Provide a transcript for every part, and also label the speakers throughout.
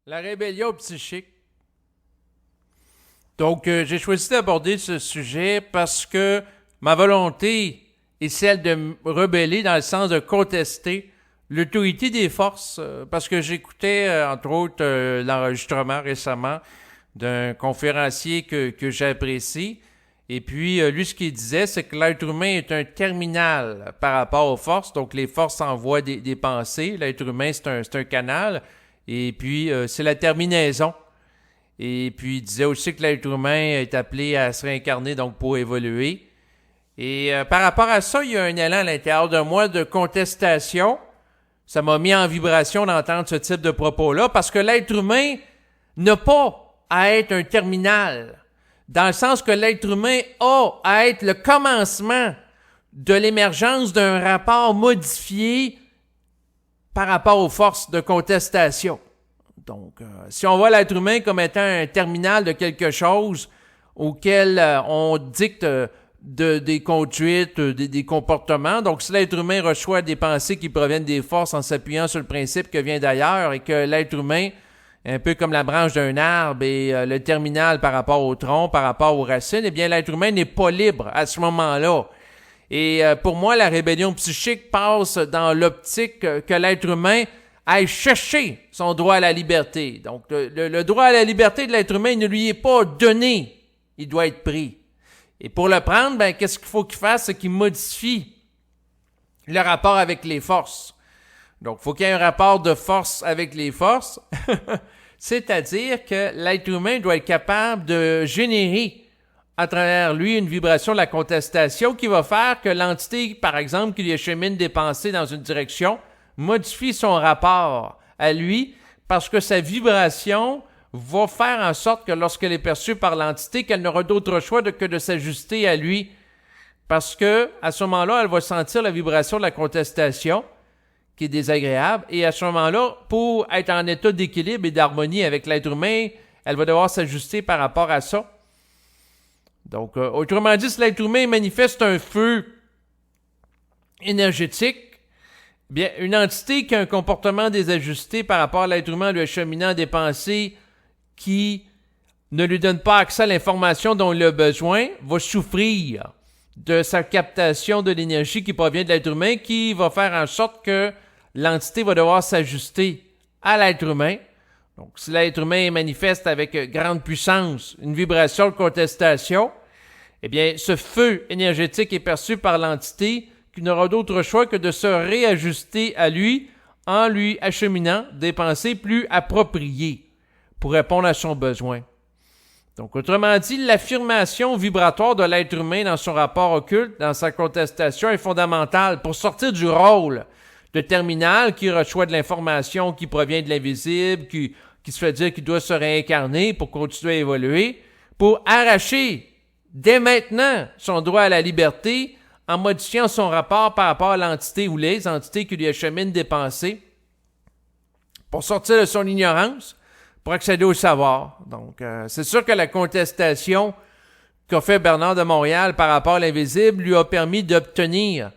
Speaker 1: La rébellion psychique. Donc, j'ai choisi d'aborder ce sujet parce que ma volonté est celle de me rebeller dans le sens de contester l'autorité des forces. Parce que j'écoutais, entre autres, l'enregistrement récemment d'un conférencier que j'apprécie. Et puis, lui, ce qu'il disait, c'est que l'être humain est un terminal par rapport aux forces. Donc, les forces envoient des pensées. L'être humain, c'est un canal. Et puis, c'est la terminaison. Et puis, il disait aussi que l'être humain est appelé à se réincarner, donc pour évoluer. Et par rapport à ça, il y a un élan à l'intérieur de moi de contestation. Ça m'a mis en vibration d'entendre ce type de propos-là, parce que l'être humain n'a pas à être un terminal, dans le sens que l'être humain a à être le commencement de l'émergence d'un rapport modifié par rapport aux forces de contestation. Donc, si on voit l'être humain comme étant un terminal de quelque chose auquel on dicte des conduites, des comportements, donc si l'être humain reçoit des pensées qui proviennent des forces en s'appuyant sur le principe que vient d'ailleurs et que l'être humain, un peu comme la branche d'un arbre et le terminal par rapport au tronc, par rapport aux racines, eh bien l'être humain n'est pas libre à ce moment-là. Et pour moi, la rébellion psychique passe dans l'optique que l'être humain aille chercher son droit à la liberté. Donc, le droit à la liberté de l'être humain ne lui est pas donné. Il doit être pris. Et pour le prendre, ben, qu'est-ce qu'il faut qu'il fasse? C'est qu'il modifie le rapport avec les forces. Donc, il faut qu'il y ait un rapport de force avec les forces. C'est-à-dire que l'être humain doit être capable de générer à travers lui une vibration de la contestation qui va faire que l'entité, par exemple, qui lui achemine des pensées dans une direction, modifie son rapport à lui parce que sa vibration va faire en sorte que lorsqu'elle est perçue par l'entité, qu'elle n'aura d'autre choix que de s'ajuster à lui. Parce que à ce moment-là, elle va sentir la vibration de la contestation qui est désagréable et à ce moment-là, pour être en état d'équilibre et d'harmonie avec l'être humain, elle va devoir s'ajuster par rapport à ça. Donc, autrement dit, si l'être humain manifeste un feu énergétique, bien, une entité qui a un comportement désajusté par rapport à l'être humain en lui acheminant des pensées qui ne lui donnent pas accès à l'information dont il a besoin, va souffrir de sa captation de l'énergie qui provient de l'être humain, qui va faire en sorte que l'entité va devoir s'ajuster à l'être humain. Donc, si l'être humain manifeste avec grande puissance une vibration de contestation, eh bien, ce feu énergétique est perçu par l'entité qui n'aura d'autre choix que de se réajuster à lui en lui acheminant des pensées plus appropriées pour répondre à son besoin. Donc, autrement dit, l'affirmation vibratoire de l'être humain dans son rapport occulte, dans sa contestation, est fondamentale pour sortir du rôle de terminal qui reçoit de l'information qui provient de l'invisible, qui se fait dire qu'il doit se réincarner pour continuer à évoluer, pour arracher dès maintenant son droit à la liberté en modifiant son rapport par rapport à l'entité ou les entités qui lui acheminent des pensées, pour sortir de son ignorance, pour accéder au savoir. Donc, c'est sûr que la contestation qu'a fait Bernard de Montréal par rapport à l'invisible lui a permis d'obtenir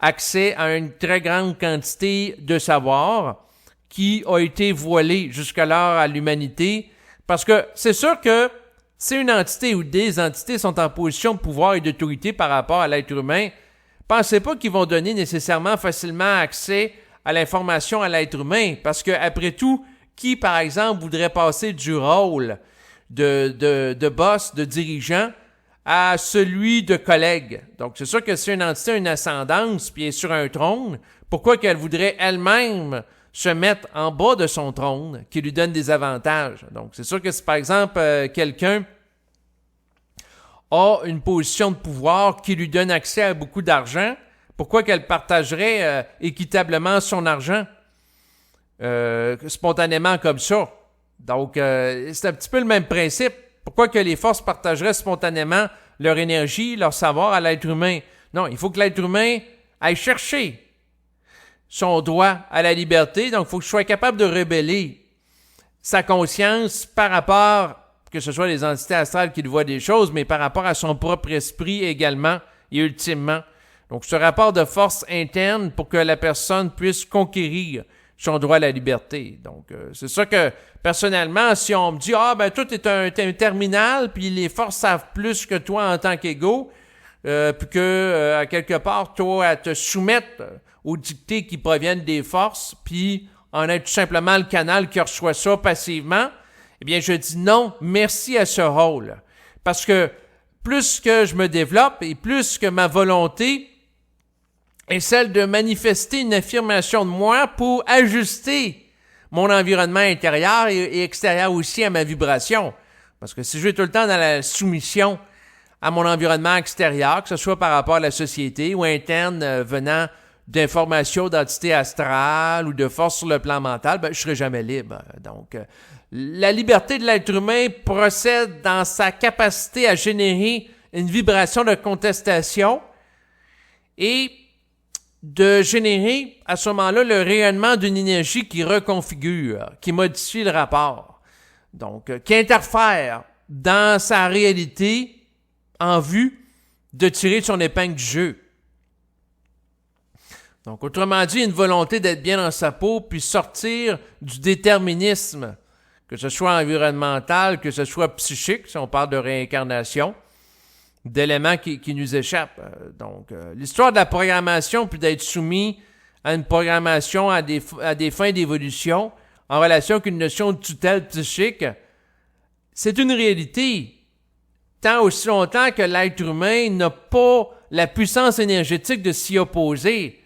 Speaker 1: accès à une très grande quantité de savoir qui a été voilé jusqu'alors à l'humanité, parce que c'est sûr que si une entité ou des entités sont en position de pouvoir et d'autorité par rapport à l'être humain, pensez pas qu'ils vont donner nécessairement facilement accès à l'information à l'être humain, parce que après tout, qui par exemple voudrait passer du rôle de boss, de dirigeant, à celui de collègue? Donc c'est sûr que si une entité a une ascendance puis est sur un trône, pourquoi qu'elle voudrait elle-même se mettre en bas de son trône qui lui donne des avantages? Donc c'est sûr que si par exemple quelqu'un a une position de pouvoir qui lui donne accès à beaucoup d'argent, pourquoi qu'elle partagerait équitablement son argent spontanément comme ça? Donc c'est un petit peu le même principe. Pourquoi que les forces partageraient spontanément leur énergie, leur savoir à l'être humain? Non, il faut que l'être humain aille chercher son droit à la liberté. Donc, il faut que je sois capable de rebeller sa conscience par rapport, que ce soit les entités astrales qui voient des choses, mais par rapport à son propre esprit également et ultimement. Donc, ce rapport de force interne pour que la personne puisse conquérir son droit à la liberté. Donc, c'est ça que, personnellement, si on me dit « Ah, ben toi, t'es un terminal, puis les forces savent plus que toi en tant qu'égaux, puis que, à quelque part, toi, à te soumettre aux dictées qui proviennent des forces, puis en être tout simplement le canal qui reçoit ça passivement, eh bien, je dis non, merci à ce rôle. Parce que plus que je me développe et plus que ma volonté est celle de manifester une affirmation de moi pour ajuster mon environnement intérieur et extérieur aussi à ma vibration. Parce que si je vais tout le temps dans la soumission à mon environnement extérieur, que ce soit par rapport à la société ou interne venant d'informations d'entité astrale ou de force sur le plan mental, ben, je serai jamais libre. Donc, la liberté de l'être humain procède dans sa capacité à générer une vibration de contestation et de générer à ce moment-là le rayonnement d'une énergie qui reconfigure, qui modifie le rapport, donc qui interfère dans sa réalité en vue de tirer son épingle du jeu. Donc, autrement dit, une volonté d'être bien dans sa peau, puis sortir du déterminisme, que ce soit environnemental, que ce soit psychique, si on parle de réincarnation, d'éléments qui nous échappent. Donc, l'histoire de la programmation, puis d'être soumis à une programmation à des fins d'évolution, en relation avec une notion de tutelle psychique, c'est une réalité. Tant aussi longtemps que l'être humain n'a pas la puissance énergétique de s'y opposer.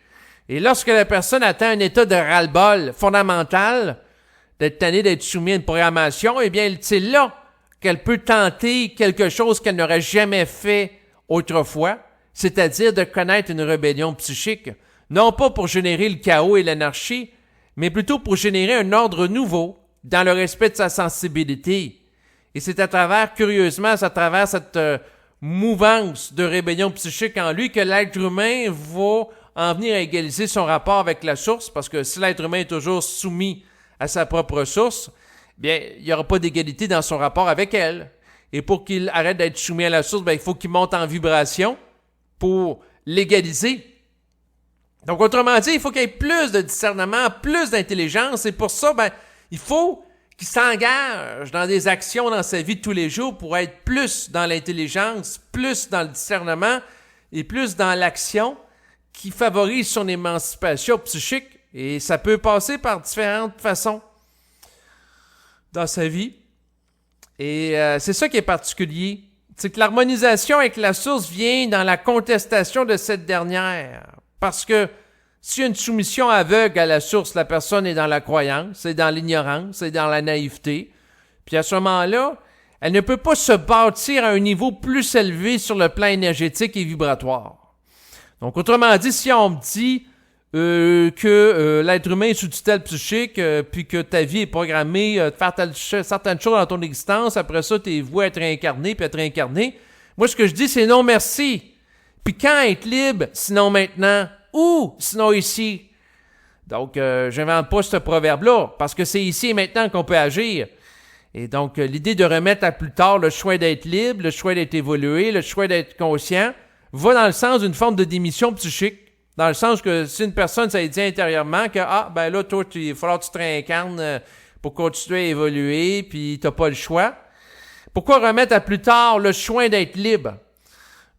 Speaker 1: Et lorsque la personne atteint un état de ras-le-bol fondamental, d'être tannée d'être soumise à une programmation, eh bien, c'est là qu'elle peut tenter quelque chose qu'elle n'aurait jamais fait autrefois, c'est-à-dire de connaître une rébellion psychique, non pas pour générer le chaos et l'anarchie, mais plutôt pour générer un ordre nouveau dans le respect de sa sensibilité. Et c'est curieusement, à travers cette mouvance de rébellion psychique en lui que l'être humain va en venir à égaliser son rapport avec la source, parce que si l'être humain est toujours soumis à sa propre source, bien, il n'y aura pas d'égalité dans son rapport avec elle. Et pour qu'il arrête d'être soumis à la source, bien, il faut qu'il monte en vibration pour l'égaliser. Donc, autrement dit, il faut qu'il y ait plus de discernement, plus d'intelligence, et pour ça, bien, il faut qu'il s'engage dans des actions dans sa vie de tous les jours pour être plus dans l'intelligence, plus dans le discernement et plus dans l'action qui favorise son émancipation psychique. Et ça peut passer par différentes façons dans sa vie. Et c'est ça qui est particulier. C'est que l'harmonisation avec la source vient dans la contestation de cette dernière. Parce que s'il y a une soumission aveugle à la source, la personne est dans la croyance, est dans l'ignorance, est dans la naïveté. Puis à ce moment-là, elle ne peut pas se bâtir à un niveau plus élevé sur le plan énergétique et vibratoire. Donc, autrement dit, si on me dit que l'être humain est sous tutelle psychique, puis que ta vie est programmée de faire certaines choses dans ton existence, après ça, tu es voué à être incarné, puis être incarné, moi, ce que je dis, c'est non merci. Puis quand être libre, sinon maintenant, ou sinon ici. Donc, je n'invente pas ce proverbe-là, parce que c'est ici et maintenant qu'on peut agir. Et donc, l'idée de remettre à plus tard le choix d'être libre, le choix d'être évolué, le choix d'être conscient, va dans le sens d'une forme de démission psychique. Dans le sens que si une personne, ça dit intérieurement que, ben là, toi, il va falloir que tu te réincarnes pour continuer à évoluer, puis t'as pas le choix. Pourquoi remettre à plus tard le choix d'être libre?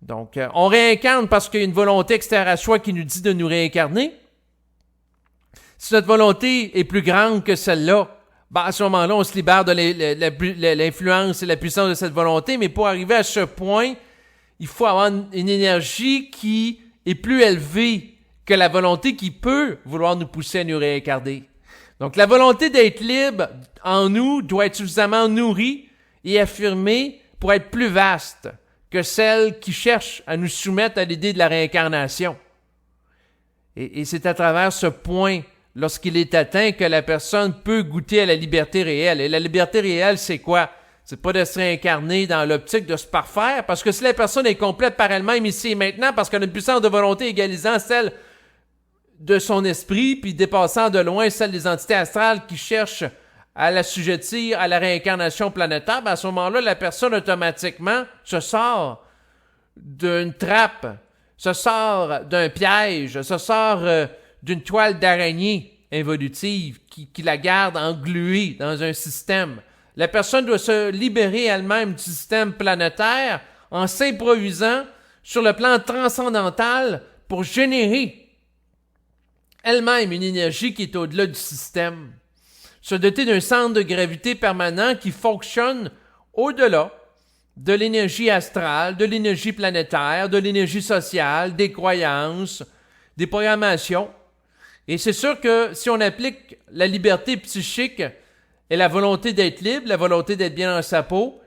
Speaker 1: Donc, on réincarne parce qu'il y a une volonté extérieure à soi qui nous dit de nous réincarner. Si notre volonté est plus grande que celle-là, ben à ce moment-là, on se libère de l'influence et la puissance de cette volonté, mais pour arriver à ce point, il faut avoir une énergie qui est plus élevée que la volonté qui peut vouloir nous pousser à nous réincarner. Donc, la volonté d'être libre en nous doit être suffisamment nourrie et affirmée pour être plus vaste que celle qui cherche à nous soumettre à l'idée de la réincarnation. Et c'est à travers ce point, lorsqu'il est atteint, que la personne peut goûter à la liberté réelle. Et la liberté réelle, c'est quoi? C'est pas de se réincarner dans l'optique de se parfaire, parce que si la personne est complète par elle-même ici et maintenant, parce qu'elle a une puissance de volonté égalisant celle de son esprit, puis dépassant de loin celle des entités astrales qui cherchent à l'assujettir à la réincarnation planétaire, ben à ce moment-là, la personne automatiquement se sort d'une trappe, se sort d'un piège, se sort d'une toile d'araignée involutive qui la garde engluée dans un système. La personne doit se libérer elle-même du système planétaire en s'improvisant sur le plan transcendantal pour générer elle-même une énergie qui est au-delà du système. Se doter d'un centre de gravité permanent qui fonctionne au-delà de l'énergie astrale, de l'énergie planétaire, de l'énergie sociale, des croyances, des programmations. Et c'est sûr que si on applique la liberté psychique et la volonté d'être libre, la volonté d'être bien dans sa peau,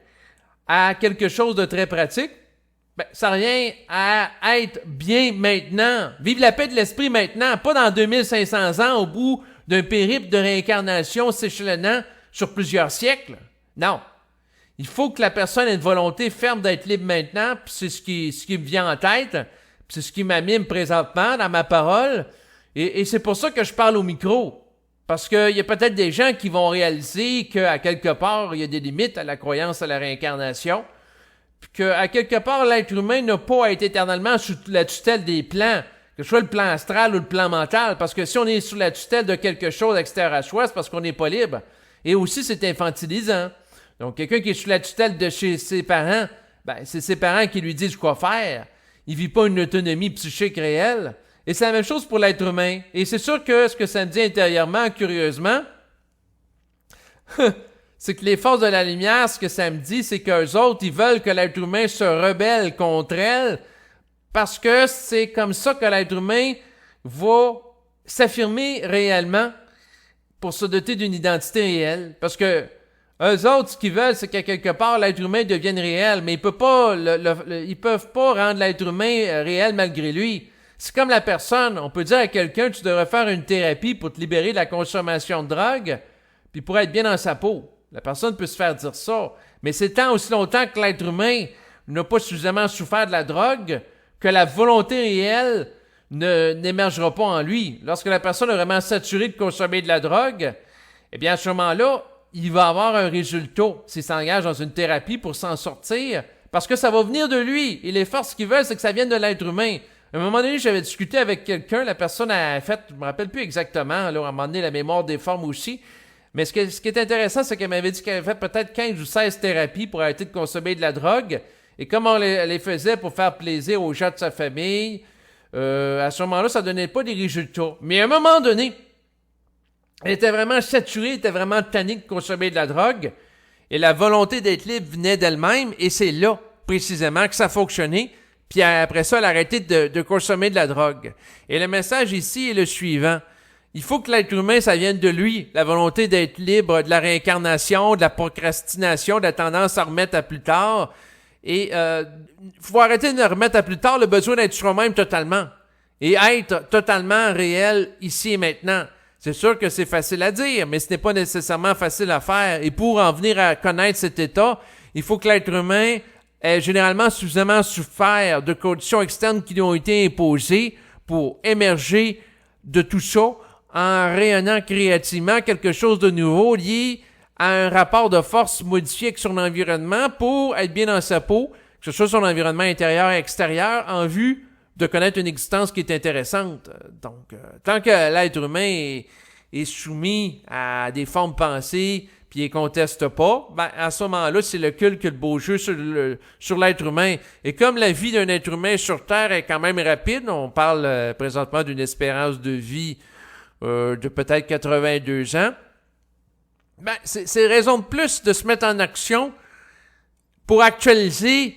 Speaker 1: à quelque chose de très pratique, ça revient à être bien maintenant. Vive la paix de l'esprit maintenant, pas dans 2500 ans au bout d'un périple de réincarnation s'échelonnant sur plusieurs siècles. Non. Il faut que la personne ait une volonté ferme d'être libre maintenant, puis c'est ce qui me vient en tête, puis c'est ce qui m'anime présentement dans ma parole, et c'est pour ça que je parle au micro. Parce qu'il y a peut-être des gens qui vont réaliser qu'à quelque part, il y a des limites à la croyance à la réincarnation, puis qu'à quelque part, l'être humain n'a pas à être éternellement sous la tutelle des plans, que ce soit le plan astral ou le plan mental, parce que si on est sous la tutelle de quelque chose extérieur à soi, c'est parce qu'on n'est pas libre. Et aussi, c'est infantilisant. Donc, quelqu'un qui est sous la tutelle de chez ses parents, c'est ses parents qui lui disent quoi faire. Il ne vit pas une autonomie psychique réelle. Et c'est la même chose pour l'être humain. Et c'est sûr que ce que ça me dit intérieurement, curieusement, c'est que les forces de la lumière, ce que ça me dit, c'est qu'eux autres, ils veulent que l'être humain se rebelle contre elles parce que c'est comme ça que l'être humain va s'affirmer réellement pour se doter d'une identité réelle. Parce que eux autres, ce qu'ils veulent, c'est qu'à quelque part, l'être humain devienne réel, mais ils peuvent pas rendre l'être humain réel malgré lui. C'est comme la personne, on peut dire à quelqu'un, tu devrais faire une thérapie pour te libérer de la consommation de drogue, puis pour être bien dans sa peau. La personne peut se faire dire ça, mais c'est tant aussi longtemps que l'être humain n'a pas suffisamment souffert de la drogue que la volonté réelle n'émergera pas en lui. Lorsque la personne est vraiment saturée de consommer de la drogue, eh bien à ce moment-là, il va avoir un résultat s'il s'engage dans une thérapie pour s'en sortir, parce que ça va venir de lui. Et les forces qu'ils veulent, c'est que ça vienne de l'être humain. À un moment donné, j'avais discuté avec quelqu'un, la personne a fait, je me rappelle plus exactement, là, à un moment donné, la mémoire déforme aussi, mais ce qui est intéressant, c'est qu'elle m'avait dit qu'elle avait fait peut-être 15 ou 16 thérapies pour arrêter de consommer de la drogue, et comme on les faisait pour faire plaisir aux gens de sa famille, à ce moment-là, ça donnait pas des résultats. Mais à un moment donné, elle était vraiment saturée, elle était vraiment tannée de consommer de la drogue, et la volonté d'être libre venait d'elle-même, et c'est là, précisément, que ça fonctionnait. Puis après ça, elle a arrêté de consommer de la drogue. Et le message ici est le suivant. Il faut que l'être humain, ça vienne de lui. La volonté d'être libre de la réincarnation, de la procrastination, de la tendance à remettre à plus tard. Et faut arrêter de remettre à plus tard le besoin d'être soi-même totalement. Et être totalement réel ici et maintenant. C'est sûr que c'est facile à dire, mais ce n'est pas nécessairement facile à faire. Et pour en venir à connaître cet état, il faut que l'être humain ait généralement suffisamment souffert de conditions externes qui lui ont été imposées pour émerger de tout ça en rayonnant créativement quelque chose de nouveau lié à un rapport de force modifié avec son environnement pour être bien dans sa peau, que ce soit son environnement intérieur et extérieur, en vue de connaître une existence qui est intéressante. Donc, tant que l'être humain est soumis à des formes pensées, puis il ne conteste pas, à ce moment-là, c'est le culte que le beau jeu sur l'être humain. Et comme la vie d'un être humain sur Terre est quand même rapide, on parle présentement d'une espérance de vie de peut-être 82 ans, c'est raison de plus de se mettre en action pour actualiser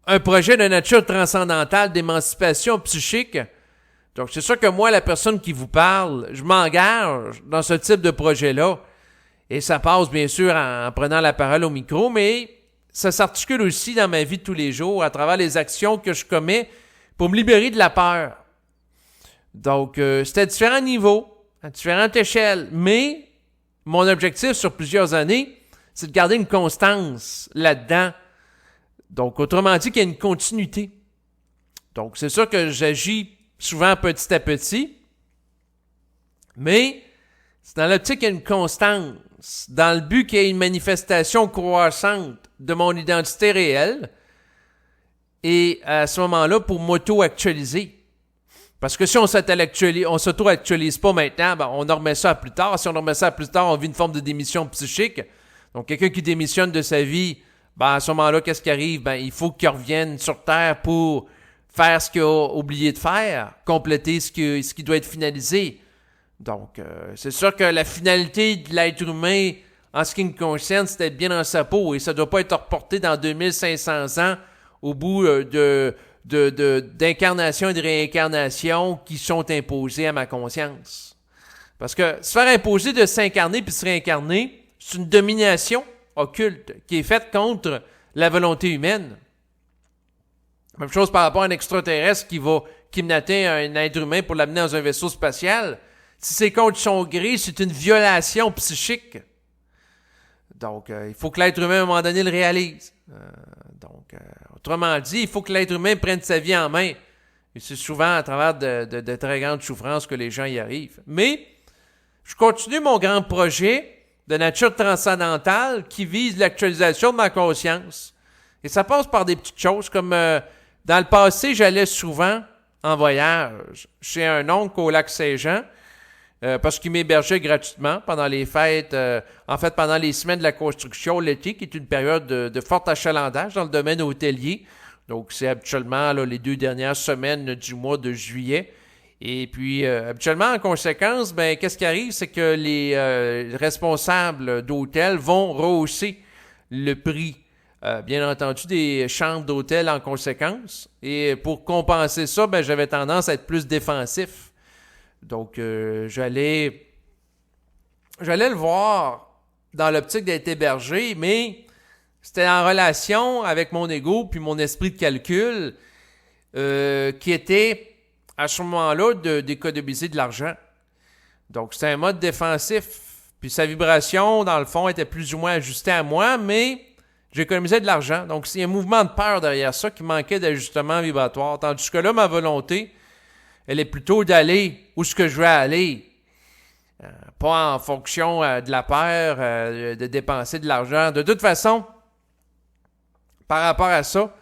Speaker 1: un projet de nature transcendantale d'émancipation psychique. Donc, c'est sûr que moi, la personne qui vous parle, je m'engage dans ce type de projet-là. Et ça passe, bien sûr, en prenant la parole au micro, mais ça s'articule aussi dans ma vie de tous les jours à travers les actions que je commets pour me libérer de la peur. Donc, c'est à différents niveaux, à différentes échelles, mais mon objectif sur plusieurs années, c'est de garder une constance là-dedans. Donc, autrement dit, qu'il y a une continuité. Donc, c'est sûr que j'agis souvent petit à petit, mais c'est dans l'optique qu'il y a une constance, dans le but qu'il y ait une manifestation croissante de mon identité réelle, et à ce moment-là, pour m'auto-actualiser. Parce que si on s'auto-actualise pas maintenant, ben, on en remet ça à plus tard. Si on en remet ça à plus tard, on vit une forme de démission psychique. Donc, quelqu'un qui démissionne de sa vie, ben, à ce moment-là, qu'est-ce qui arrive? Ben, il faut qu'il revienne sur Terre pour faire ce qu'il a oublié de faire, compléter ce qui doit être finalisé. Donc, c'est sûr que la finalité de l'être humain, en ce qui me concerne, c'est d'être bien dans sa peau et ça ne doit pas être reporté dans 2500 ans au bout d'incarnations et de réincarnations qui sont imposées à ma conscience. Parce que se faire imposer de s'incarner puis se réincarner, c'est une domination occulte qui est faite contre la volonté humaine. Même chose par rapport à un extraterrestre qui va kidnapper un être humain pour l'amener dans un vaisseau spatial. Si c'est contre son gré, c'est une violation psychique. Donc, il faut que l'être humain, à un moment donné, le réalise. Autrement dit, il faut que l'être humain prenne sa vie en main. Et c'est souvent à travers de très grandes souffrances que les gens y arrivent. Mais, je continue mon grand projet de nature transcendantale qui vise l'actualisation de ma conscience. Et ça passe par des petites choses comme, dans le passé, j'allais souvent en voyage chez un oncle au Lac-Saint-Jean, parce qu'il m'hébergeait gratuitement pendant les fêtes, pendant les semaines de la construction, l'été, qui est une période de fort achalandage dans le domaine hôtelier. Donc, c'est habituellement là, les 2 dernières semaines du mois de juillet. Et puis, habituellement, en conséquence, ben, qu'est-ce qui arrive? C'est que les responsables d'hôtels vont rehausser le prix, bien entendu, des chambres d'hôtel en conséquence. Et pour compenser ça, ben, j'avais tendance à être plus défensif. Donc, j'allais le voir dans l'optique d'être hébergé, mais c'était en relation avec mon ego puis mon esprit de calcul qui était, à ce moment-là, d'économiser de l'argent. Donc, c'était un mode défensif. Puis sa vibration, dans le fond, était plus ou moins ajustée à moi, mais j'économisais de l'argent. Donc, c'est un mouvement de peur derrière ça qui manquait d'ajustement vibratoire. Tandis que là, ma volonté, elle est plutôt d'aller où ce que je veux aller. Pas en fonction de la peur, de dépenser de l'argent. De toute façon, par rapport à ça,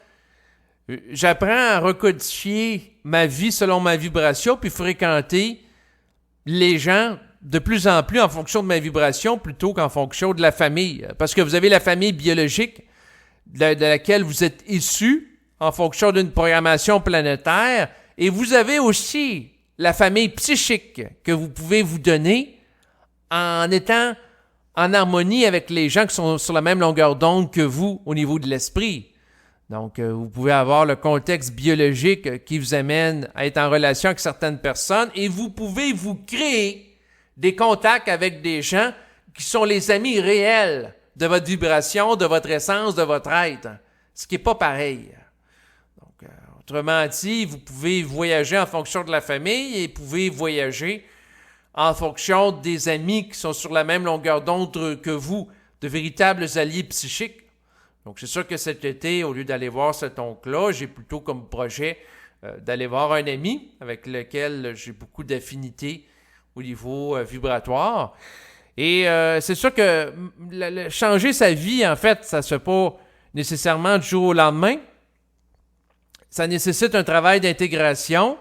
Speaker 1: j'apprends à recodifier ma vie selon ma vibration puis fréquenter les gens de plus en plus en fonction de ma vibration plutôt qu'en fonction de la famille. Parce que vous avez la famille biologique de laquelle vous êtes issu en fonction d'une programmation planétaire. Et vous avez aussi la famille psychique que vous pouvez vous donner en étant en harmonie avec les gens qui sont sur la même longueur d'onde que vous au niveau de l'esprit. Donc, vous pouvez avoir le contexte biologique qui vous amène à être en relation avec certaines personnes et vous pouvez vous créer des contacts avec des gens qui sont les amis réels de votre vibration, de votre essence, de votre être, ce qui n'est pas pareil. Autrement dit, vous pouvez voyager en fonction de la famille et vous pouvez voyager en fonction des amis qui sont sur la même longueur d'onde que vous, de véritables alliés psychiques. Donc, c'est sûr que cet été, au lieu d'aller voir cet oncle-là, j'ai plutôt comme projet d'aller voir un ami avec lequel j'ai beaucoup d'affinités au niveau vibratoire. Et c'est sûr que changer sa vie, en fait, ça ne se fait pas nécessairement du jour au lendemain. Ça nécessite un travail d'intégration.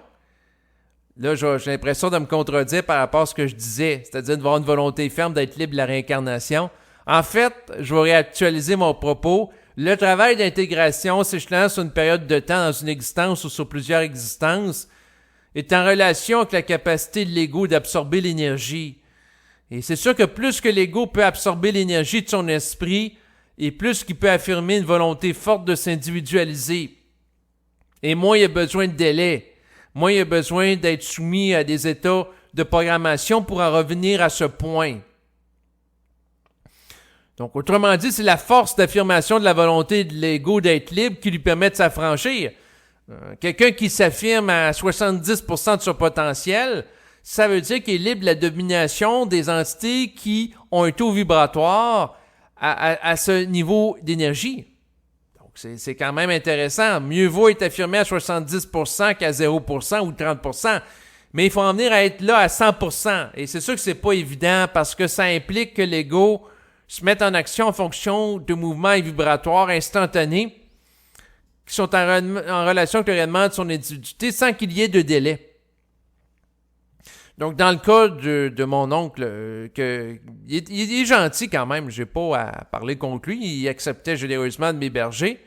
Speaker 1: Là, j'ai l'impression de me contredire par rapport à ce que je disais, c'est-à-dire d'avoir une volonté ferme d'être libre de la réincarnation. En fait, je vais réactualiser mon propos. Le travail d'intégration, si je lance sur une période de temps dans une existence ou sur plusieurs existences, est en relation avec la capacité de l'ego d'absorber l'énergie. Et c'est sûr que plus que l'ego peut absorber l'énergie de son esprit, et plus qu'il peut affirmer une volonté forte de s'individualiser. Et moins il y a besoin de délai, moins il y a besoin d'être soumis à des états de programmation pour en revenir à ce point. Donc, autrement dit, c'est la force d'affirmation de la volonté de l'ego d'être libre qui lui permet de s'affranchir. Quelqu'un qui s'affirme à 70% de son potentiel, ça veut dire qu'il est libre de la domination des entités qui ont un taux vibratoire à ce niveau d'énergie. C'est quand même intéressant. Mieux vaut être affirmé à 70% qu'à 0% ou 30%. Mais il faut en venir à être là à 100%. Et c'est sûr que c'est pas évident parce que ça implique que l'ego se mette en action en fonction de mouvements vibratoires instantanés qui sont en relation avec le rayonnement de son individualité sans qu'il y ait de délai. Donc, dans le cas de mon oncle, il est gentil quand même, j'ai pas à parler contre lui, il acceptait généreusement de m'héberger.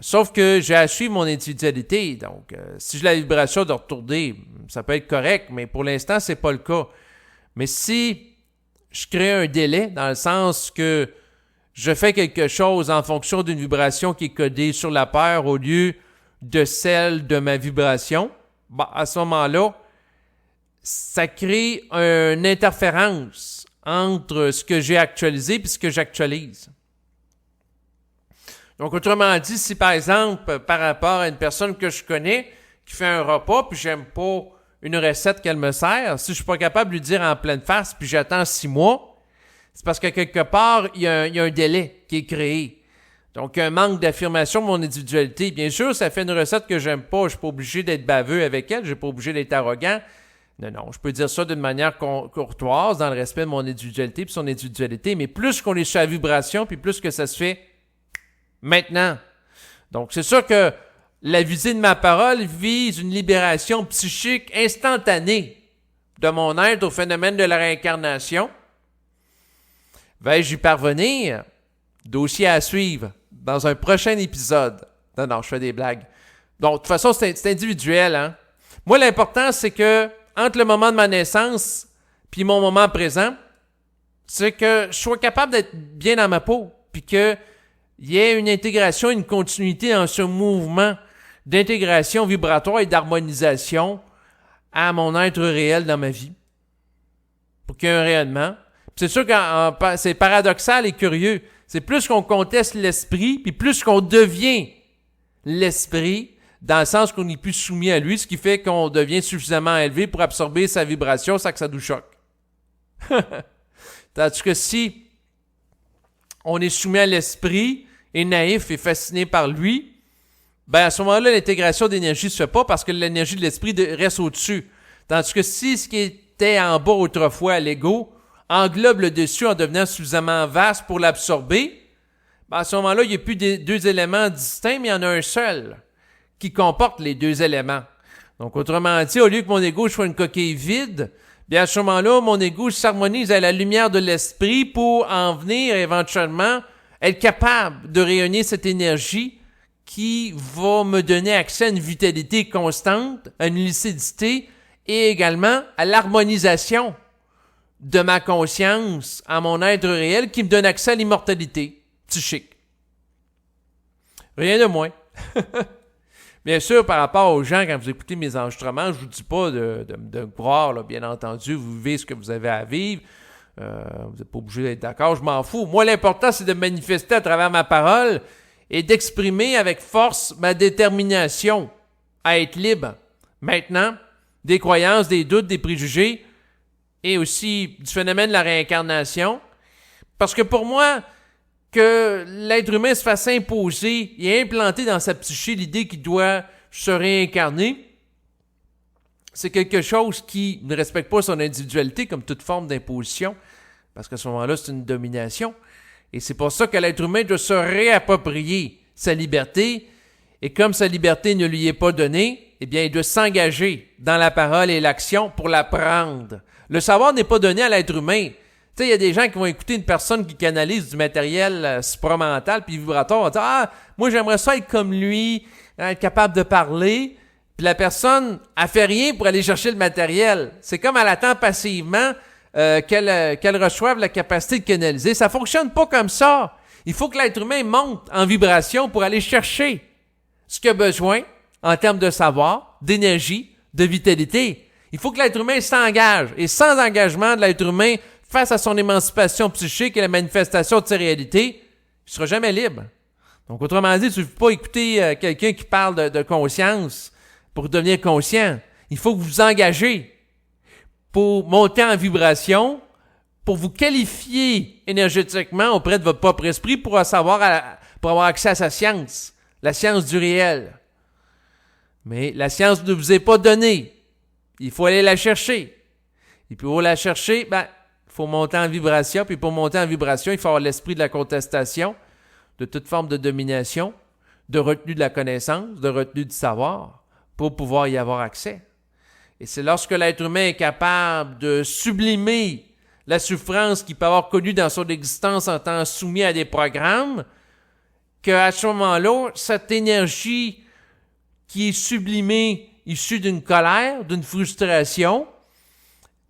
Speaker 1: Sauf que j'ai à suivre mon individualité, donc si j'ai la vibration de retourner, ça peut être correct, mais pour l'instant, c'est pas le cas. Mais si je crée un délai, dans le sens que je fais quelque chose en fonction d'une vibration qui est codée sur la paire au lieu de celle de ma vibration, à ce moment-là, ça crée une interférence entre ce que j'ai actualisé et ce que j'actualise. Donc, autrement dit, si par exemple, par rapport à une personne que je connais qui fait un repas puis j'aime pas une recette qu'elle me sert, si je suis pas capable de lui dire en pleine face puis j'attends 6 mois, c'est parce que quelque part, il y a un délai qui est créé. Donc, un manque d'affirmation de mon individualité. Bien sûr, ça fait une recette que j'aime pas. Je suis pas obligé d'être baveux avec elle. Je suis pas obligé d'être arrogant. Non, je peux dire ça d'une manière courtoise, dans le respect de mon individualité puis son individualité. Mais plus qu'on est sur la vibration, puis plus que ça se fait maintenant. Donc, c'est sûr que la visée de ma parole vise une libération psychique instantanée de mon être au phénomène de la réincarnation. Vais-je y parvenir? Dossier à suivre dans un prochain épisode. Non, je fais des blagues. Donc, de toute façon, c'est individuel, hein. Moi, l'important, c'est que, entre le moment de ma naissance puis mon moment présent, c'est que je sois capable d'être bien dans ma peau, puis qu'il y ait une intégration, une continuité dans ce mouvement d'intégration vibratoire et d'harmonisation à mon être réel dans ma vie. Pour qu'il y ait un rayonnement. C'est sûr que c'est paradoxal et curieux. C'est plus qu'on conteste l'esprit, puis plus qu'on devient l'esprit, dans le sens qu'on n'est plus soumis à lui, ce qui fait qu'on devient suffisamment élevé pour absorber sa vibration sans que ça nous choque. Tandis que si on est soumis à l'esprit, et naïf et fasciné par lui, ben à ce moment-là, l'intégration d'énergie ne se fait pas parce que l'énergie de l'esprit reste au-dessus. Tandis que si ce qui était en bas autrefois, l'ego, englobe le dessus en devenant suffisamment vaste pour l'absorber, ben à ce moment-là, il n'y a plus deux éléments distincts, mais il y en a un seul qui comporte les deux éléments. Donc, autrement dit, au lieu que mon ego soit une coquille vide, bien à ce moment-là, mon ego s'harmonise à la lumière de l'esprit pour en venir éventuellement être capable de rayonner cette énergie qui va me donner accès à une vitalité constante, à une lucidité et également à l'harmonisation de ma conscience, à mon être réel qui me donne accès à l'immortalité psychique. Rien de moins. Bien sûr, par rapport aux gens, quand vous écoutez mes enregistrements, je ne vous dis pas de croire, là, bien entendu, vous vivez ce que vous avez à vivre. Vous n'êtes pas obligé d'être d'accord, je m'en fous. Moi, l'important, c'est de manifester à travers ma parole et d'exprimer avec force ma détermination à être libre. Maintenant, des croyances, des doutes, des préjugés et aussi du phénomène de la réincarnation. Parce que pour moi, que l'être humain se fasse imposer et implanter dans sa psyché l'idée qu'il doit se réincarner, c'est quelque chose qui ne respecte pas son individualité comme toute forme d'imposition, parce qu'à ce moment-là, c'est une domination. Et c'est pour ça que l'être humain doit se réapproprier sa liberté, et comme sa liberté ne lui est pas donnée, eh bien, il doit s'engager dans la parole et l'action pour la prendre. Le savoir n'est pas donné à l'être humain. Tu sais, il y a des gens qui vont écouter une personne qui canalise du matériel supramental puis vibratoire, vont dire « Ah, moi j'aimerais ça être comme lui, être capable de parler ». Puis la personne, elle fait rien pour aller chercher le matériel. C'est comme elle attend passivement qu'elle reçoive la capacité de canaliser. Ça fonctionne pas comme ça. Il faut que l'être humain monte en vibration pour aller chercher ce qu'il a besoin en termes de savoir, d'énergie, de vitalité. Il faut que l'être humain s'engage. Et sans engagement de l'être humain face à son émancipation psychique et la manifestation de ses réalités, il ne sera jamais libre. Donc, autrement dit, tu ne peux pas écouter quelqu'un qui parle de conscience pour devenir conscient. Il faut que vous vous engagez pour monter en vibration, pour vous qualifier énergétiquement auprès de votre propre esprit pour avoir accès à sa science, la science du réel. Mais la science ne vous est pas donnée. Il faut aller la chercher. Et puis pour la chercher, il faut monter en vibration. Puis pour monter en vibration, il faut avoir l'esprit de la contestation, de toute forme de domination, de retenue de la connaissance, de retenue du savoir, pour pouvoir y avoir accès. Et c'est lorsque l'être humain est capable de sublimer la souffrance qu'il peut avoir connue dans son existence en étant soumis à des programmes, qu'à ce moment-là, cette énergie qui est sublimée, issue d'une colère, d'une frustration,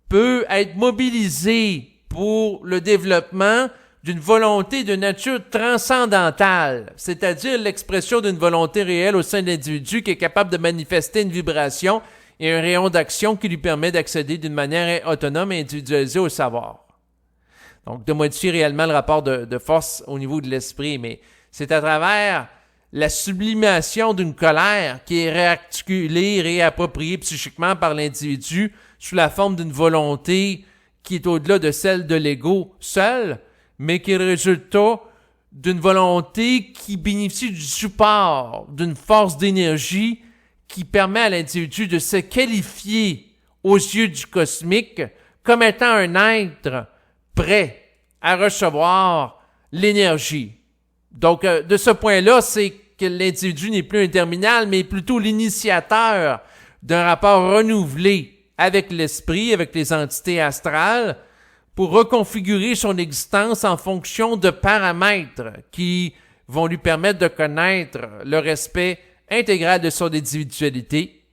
Speaker 1: peut être mobilisée pour le développement d'une volonté de nature transcendantale, c'est-à-dire l'expression d'une volonté réelle au sein de l'individu qui est capable de manifester une vibration et un rayon d'action qui lui permet d'accéder d'une manière autonome et individualisée au savoir. Donc, de modifier réellement le rapport de force au niveau de l'esprit, mais c'est à travers la sublimation d'une colère qui est réarticulée, réappropriée psychiquement par l'individu sous la forme d'une volonté qui est au-delà de celle de l'ego seul, mais qui est le résultat d'une volonté qui bénéficie du support d'une force d'énergie qui permet à l'individu de se qualifier aux yeux du cosmique comme étant un être prêt à recevoir l'énergie. Donc, de ce point-là, c'est que l'individu n'est plus un terminal, mais plutôt l'initiateur d'un rapport renouvelé avec l'esprit, avec les entités astrales, pour reconfigurer son existence en fonction de paramètres qui vont lui permettre de connaître le respect intégral de son individualité.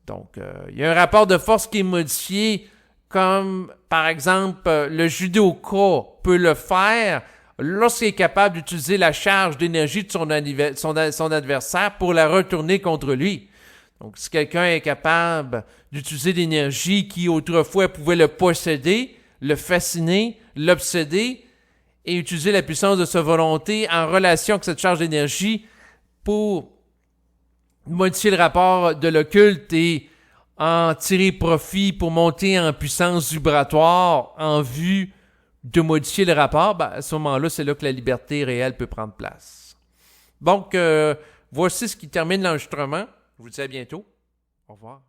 Speaker 1: Donc, il y a un rapport de force qui est modifié, comme par exemple le judoka peut le faire lorsqu'il est capable d'utiliser la charge d'énergie de son adversaire pour la retourner contre lui. Donc, si quelqu'un est capable d'utiliser l'énergie qui autrefois pouvait le posséder, le fasciner, l'obséder, et utiliser la puissance de sa volonté en relation avec cette charge d'énergie pour modifier le rapport de l'occulte et en tirer profit pour monter en puissance vibratoire en vue de modifier le rapport, à ce moment-là, c'est là que la liberté réelle peut prendre place. Donc, voici ce qui termine l'enregistrement. Je vous dis à bientôt. Au revoir.